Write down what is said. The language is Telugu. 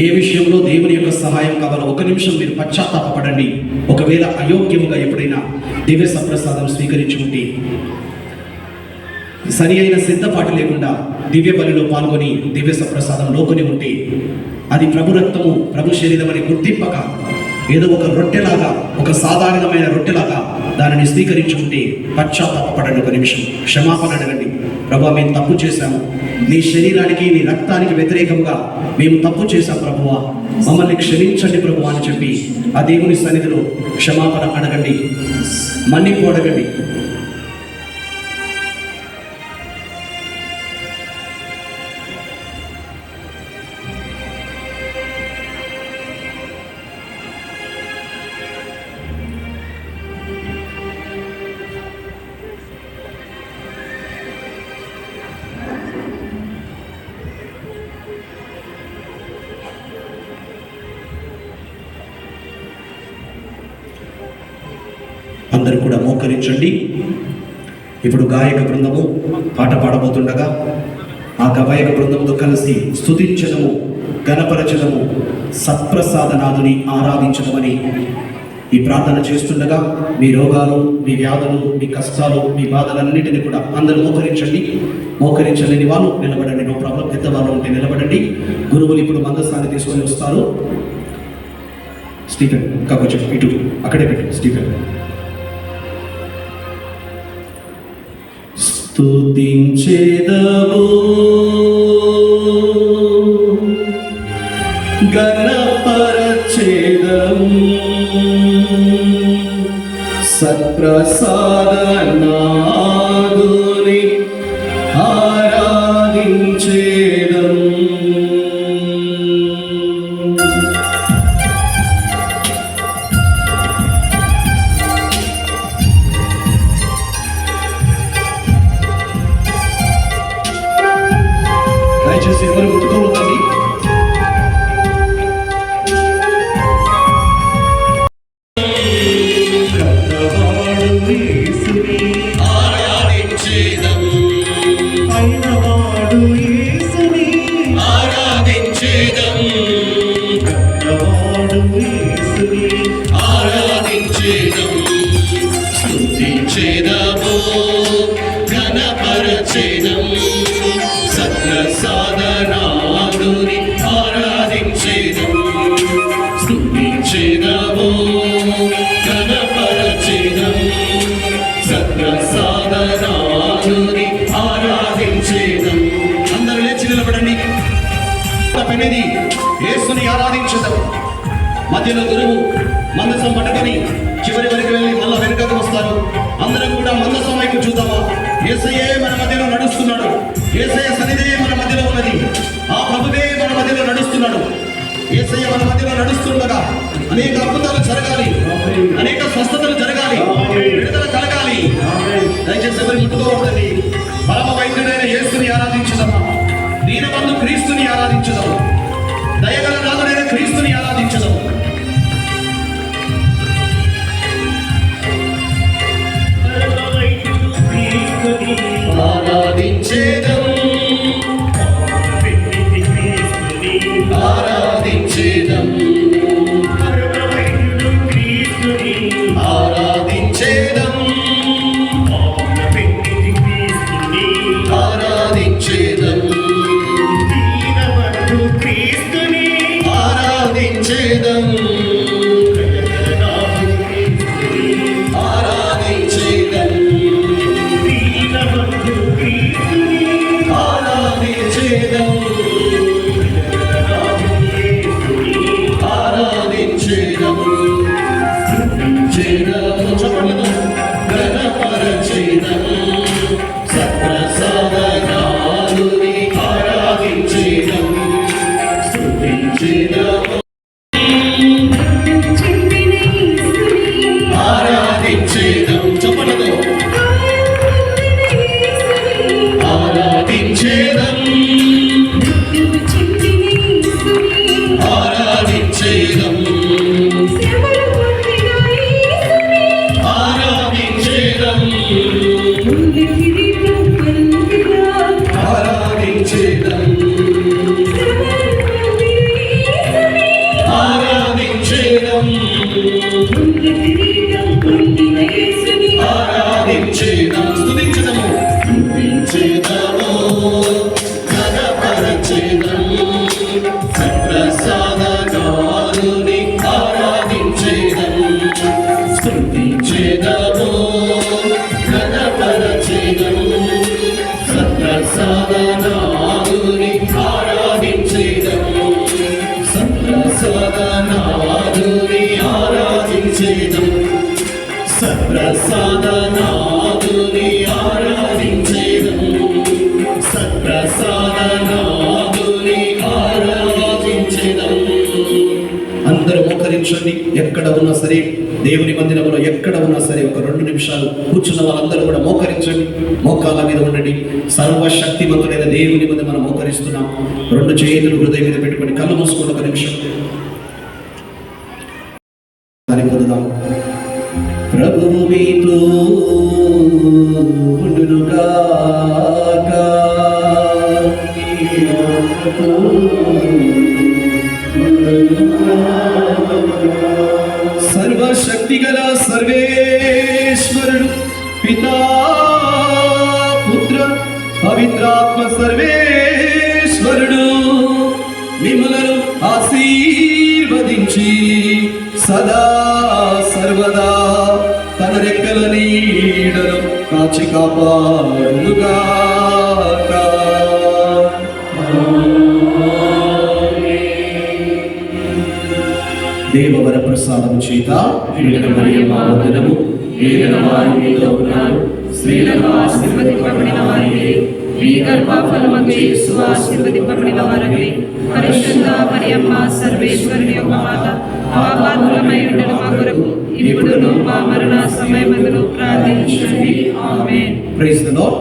ఏ విషయంలో దేవుని యొక్క సహాయం కావాలో ఒక నిమిషం మీరు పశ్చాత్తాపపడండి. ఒకవేళ అయోగ్యముగా ఎప్పుడైనా దివ్య సప్రసాదం స్వీకరించి ఉంటే, సరి అయిన సిద్ధపాటు లేకుండా దివ్య బలిలో పాల్గొని దివ్య సప్రసాదం లోకొని ఉంటే, అది ప్రభు రక్తము ప్రభు శరీరం అని గుర్తింపక ఏదో ఒక రొట్టెలాగా, ఒక సాధారణమైన రొట్టెలాగా దానిని స్వీకరించుకుంటే పశ్చాత్తాపపడండి. ఒక నిమిషం క్షమాపణ అడగండి. ప్రభువా, మేము తప్పు చేశాము, నీ శరీరానికి నీ రక్తానికి వ్యతిరేకంగా మేము తప్పు చేశాం ప్రభువా, మమ్మల్ని క్షమించండి ప్రభువా అని చెప్పి ఆ దేవుని సన్నిధిలో క్షమాపణ అడగండి, మన్నిపు అడగండి. అందరూ కూడా మోకరించండి. ఇప్పుడు గాయక బృందము పాట పాడబోతుండగా ఆ గాయక బృందముతో కలిసి స్తుతించడము, గణపరచడము, సత్ప్రసాదనాథుని ఆరాధించడమని ఈ ప్రార్థన చేస్తుండగా మీ రోగాలు, మీ వ్యాధులు, మీ కష్టాలు, మీ బాధలన్నిటిని కూడా అందరూ మోకరించండి. మోకరించలేని వాళ్ళు నిలబడండి, నో ప్రాబ్లం. పెద్దవాళ్ళు ఉంటే నిలబడండి. గురువులు ఇప్పుడు మందస్థాన్ని తీసుకొని వస్తారు. స్టీఫెన్ ఇంకా కొంచెం ఇటు అక్కడే పెట్టు. స్టీఫెన్ స్తుతించెదము, గణపరచెదము, సత్ప్రసాదనాథుని ఆరాధించెదము. దయచేసి ఎవరు ముట్టుకోవద్దండి. సత్ప్రసాదనాథుని ఆరాధించెదము, స్తుతించెదము, గణపరచెదము, సత్ప్రసాదనాథుని ఆరాధించెదము. అందరూ లేచి నిలబడండి. పెనిది యేసుని ఆరాధించెదము. మధ్యలో గురువు మందసం పట్టుకొని చివరి వరకు వెళ్ళి మళ్ళా వెనుకకు వస్తారు. అందరం కూడా మందసం వైపు చూద్దామా? యేసయ్యే మన మధ్యలో నడుస్తున్నాడు. యేసయ్య సన్నిధే మన మధ్యలో ఉన్నది. ఆ ప్రభువే మన మధ్యలో నడుస్తున్నాడు. యేసయ్య మన మధ్యలో నడుస్తుండగా అనేక అద్భుతాలు జరగాలి, అనేక స్వస్థతలు జరగాలి, విడుదల కలగాలి. దయచేసి ఎవరి ముట్టుకోవద్దండి. పరమ వైద్యుడైన యేసుని ఆరాధించుదామా? దీనబంధు క్రీస్తుని ఆరాధించుదాము. దయగల నాథుడైన క్రీస్తుని ఆరాధించుదాము. ఆరాధించేదం, ఆరాధించేదం, ఆరాధించేదం, ఆరాధించేదం, ఆరాధించేదం, సత్ప్రసాదనాథుని ఆరాధించెదము, స్తుతించెదము, ఆరాధించెదము. చెప్పండి. ఆరాధించెదం, ఆరాధించెదం, ఆరాధించెదం, ఆరాధించెదం, మోకరించండి. ఎక్కడ ఉన్నా సరే, దేవుని మందిరంలో ఎక్కడ ఉన్నా సరే ఒక 2 నిమిషాలు కూర్చున్న వాళ్ళందరూ కూడా మోకరించండి. మోకాళ్ళ మీద ఉండండి. సర్వశక్తిమంతుడైన దేవుని ముందు మనం మోకరిస్తున్నాం. 2 చేతులు హృదయం మీద పెట్టుకొని కళ్ళు మూసుకుని ఒక నిమిషం దాన్ని పొందుదాం. ప్రభువు మీతో ఉండునుగాక. సర్వశక్తిగల సర్వేశ్వరుడు పితా పుత్ర పవిత్రాత్మ సర్వేశ్వరుడు మిమ్ములను ఆశీర్వదించి సదా సర్వదా తన రెక్కల నీడను కాచి కాపాడునుగాక. దేవవర ప్రసాదము చేత వందనము. స్త్రీలలో ఆశీర్వదింపబడిన వారికి, మీ గర్భఫలమందు యేసు ఆశీర్వదింపబడిన వారికి, పరిశుద్ధ మరియమ్మ సర్వేశ్వరుని యొక్క మాత, పాపాత్ములమై ఉండిన మా కొరకు ఇప్పుడును మా మరణ సమయమందును ప్రార్థించండి. ఆమేన్. Praise the lord.